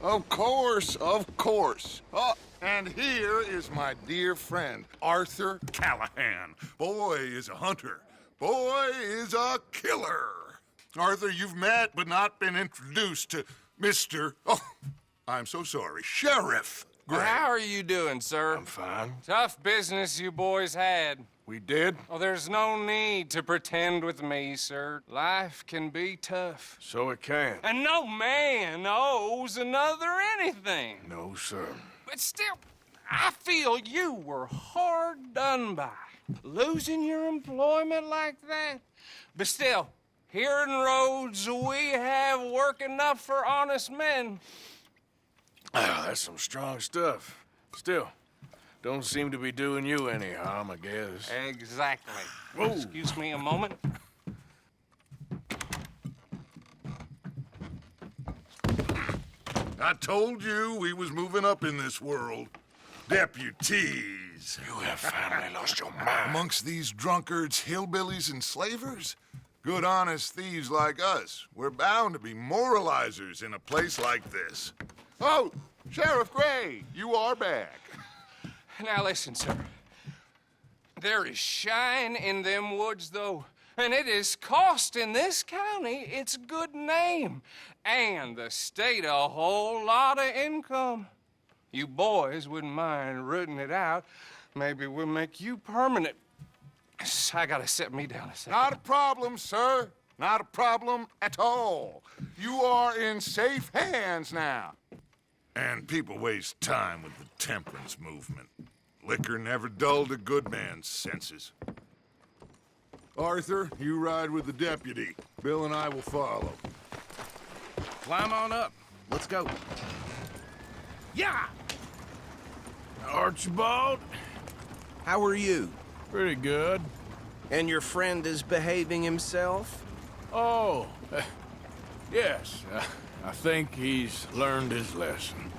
Of course, of course. Oh, and here is my dear friend, Arthur Callahan. Boy is a hunter. Boy is a killer. Arthur, you've met but not been introduced to Mr. Oh, I'm so sorry, Sheriff Gray. How are you doing, sir? I'm fine. Tough business you boys had. We did? Oh, there's no need to pretend with me, sir. Life can be tough. So it can. And no man owes another anything. No, sir. But still, I feel you were hard done by. Losing your employment like that. But still, here in Rhodes, we have work enough for honest men. Ah, that's some strong stuff. Still, don't seem to be doing you any harm, I guess. Exactly. Whoa. Excuse me a moment. I told you we was moving up in this world. Deputies. You have finally lost your mind. Amongst these drunkards, hillbillies, and slavers? Good, honest thieves like us. We're bound to be moralizers in a place like this. Oh, Sheriff Gray, you are back. Now listen, sir. There is shine in them woods, though, and it is costing this county its good name and the state a whole lot of income. You boys wouldn't mind rooting it out. Maybe we'll make you permanent. I gotta set me down a second. Not a problem, sir. Not a problem at all. You are in safe hands now. And people waste time with the temperance movement. Liquor never dulled a good man's senses. Arthur, you ride with the deputy. Bill and I will follow. Climb on up. Let's go. Yeah! Archibald? How are you? Pretty good. And your friend is behaving himself? Oh, yes. I think he's learned his lesson.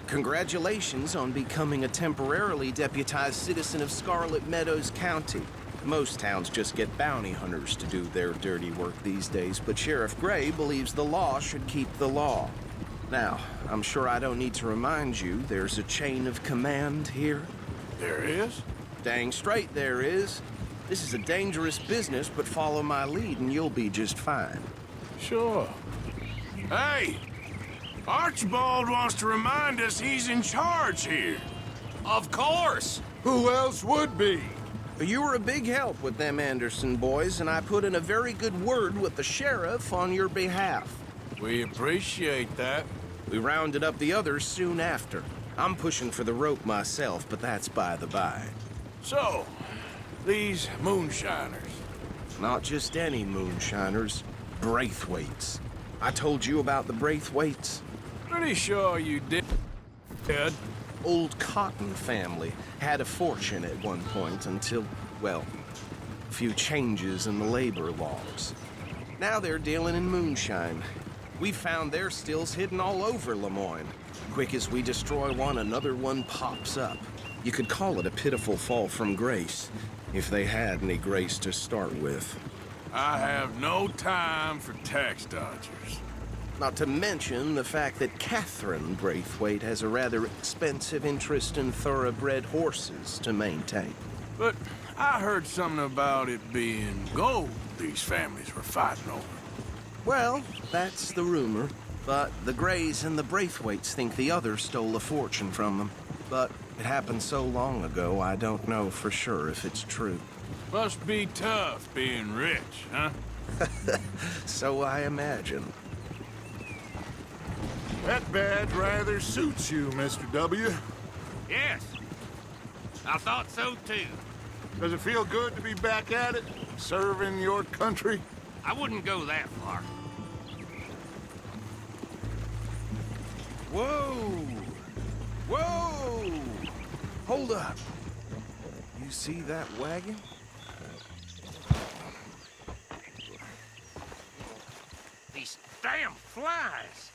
Congratulations on becoming a temporarily deputized citizen of Scarlet Meadows County. Most towns just get bounty hunters to do their dirty work these days, but Sheriff Gray believes the law should keep the law. Now, I'm sure I don't need to remind you there's a chain of command here. There is? Dang straight there is. This is a dangerous business, but follow my lead and you'll be just fine. Sure. Hey! Archibald wants to remind us he's in charge here. Of course! Who else would be? You were a big help with them Anderson boys, and I put in a very good word with the sheriff on your behalf. We appreciate that. We rounded up the others soon after. I'm pushing for the rope myself, but that's by the by. So, these moonshiners. Not just any moonshiners, Braithwaites. I told you about the Braithwaites? Pretty sure you did. Old Cotton family had a fortune at one point until, well, a few changes in the labor laws. Now they're dealing in moonshine. We found their stills hidden all over Lemoyne. Quick as we destroy one, another one pops up. You could call it a pitiful fall from grace, if they had any grace to start with. I have no time for tax dodgers. Not to mention the fact that Catherine Braithwaite has a rather expensive interest in thoroughbred horses to maintain. But I heard something about it being gold these families were fighting over. Well, that's the rumor. But the Grays and the Braithwaites think the others stole a fortune from them. But it happened so long ago, I don't know for sure if it's true. Must be tough being rich, huh? So I imagine. That badge rather suits you, Mr. W. Yes. I thought so, too. Does it feel good to be back at it, serving your country? I wouldn't go that far. Whoa! Whoa! Hold up. You see that wagon? These damn flies.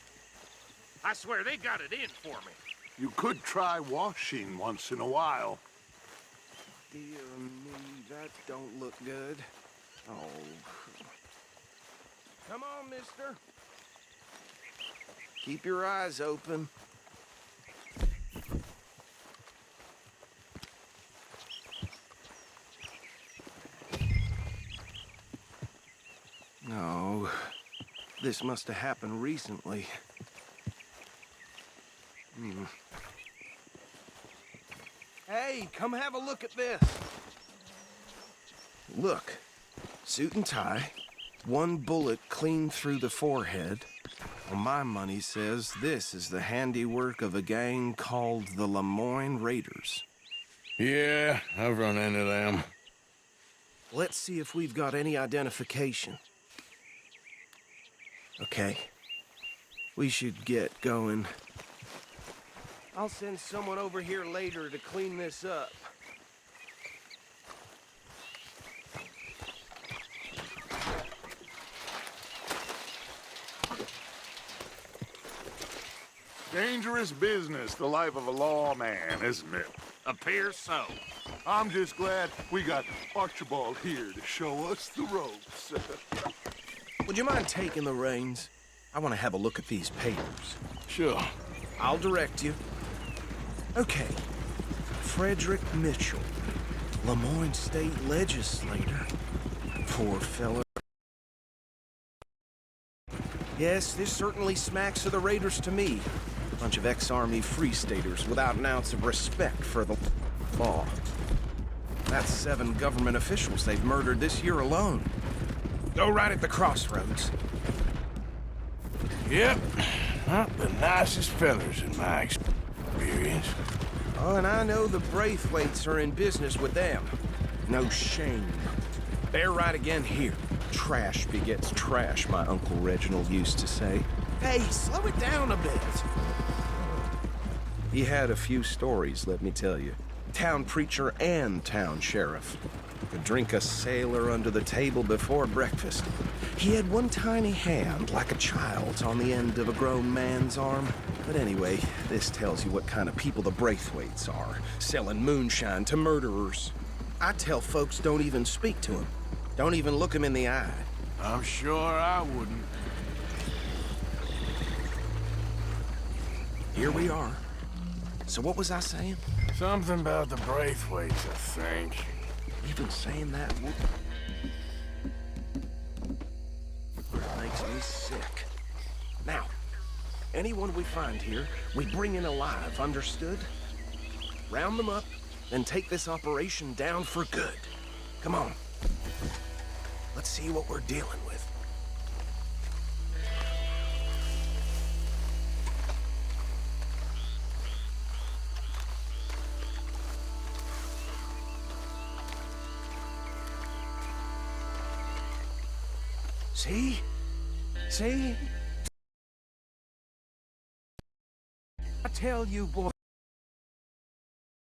I swear they got it in for me. You could try washing once in a while. Dear me, that don't look good. Oh. Come on, mister. Keep your eyes open. No, this must have happened recently. Hey, come have a look at this. Look, suit and tie, one bullet clean through the forehead. Well, my money says this is the handiwork of a gang called the Lemoyne Raiders. Yeah, I've run into them. Let's see if we've got any identification. Okay, we should get going. I'll send someone over here later to clean this up. Dangerous business, the life of a lawman, isn't it? Appears so. I'm just glad we got Archibald here to show us the ropes. Would you mind taking the reins? I want to have a look at these papers. Sure. I'll direct you. Okay. Frederick Mitchell, Lemoyne State Legislator. Poor fella. Yes, this certainly smacks of the Raiders to me. Bunch of ex-Army Free Staters without an ounce of respect for the law. That's 7 government officials they've murdered this year alone. Go right at the crossroads. Yep. Not the nicest fellas in my experience. Oh, and I know the Braithwaites are in business with them. No shame. They're right again here. Trash begets trash, my Uncle Reginald used to say. Hey, slow it down a bit. He had a few stories, let me tell you. Town preacher and town sheriff. Could drink a sailor under the table before breakfast. He had one tiny hand, like a child's, on the end of a grown man's arm. But anyway, this tells you what kind of people the Braithwaites are, selling moonshine to murderers. I tell folks don't even speak to him. Don't even look him in the eye. I'm sure I wouldn't. Here we are. So what was I saying? Something about the Braithwaites, I think. Even saying that makes me sick. Now, anyone we find here, we bring in alive, understood? Round them up, then take this operation down for good. Come on. Let's see what we're dealing with. See? See? I tell you, boy.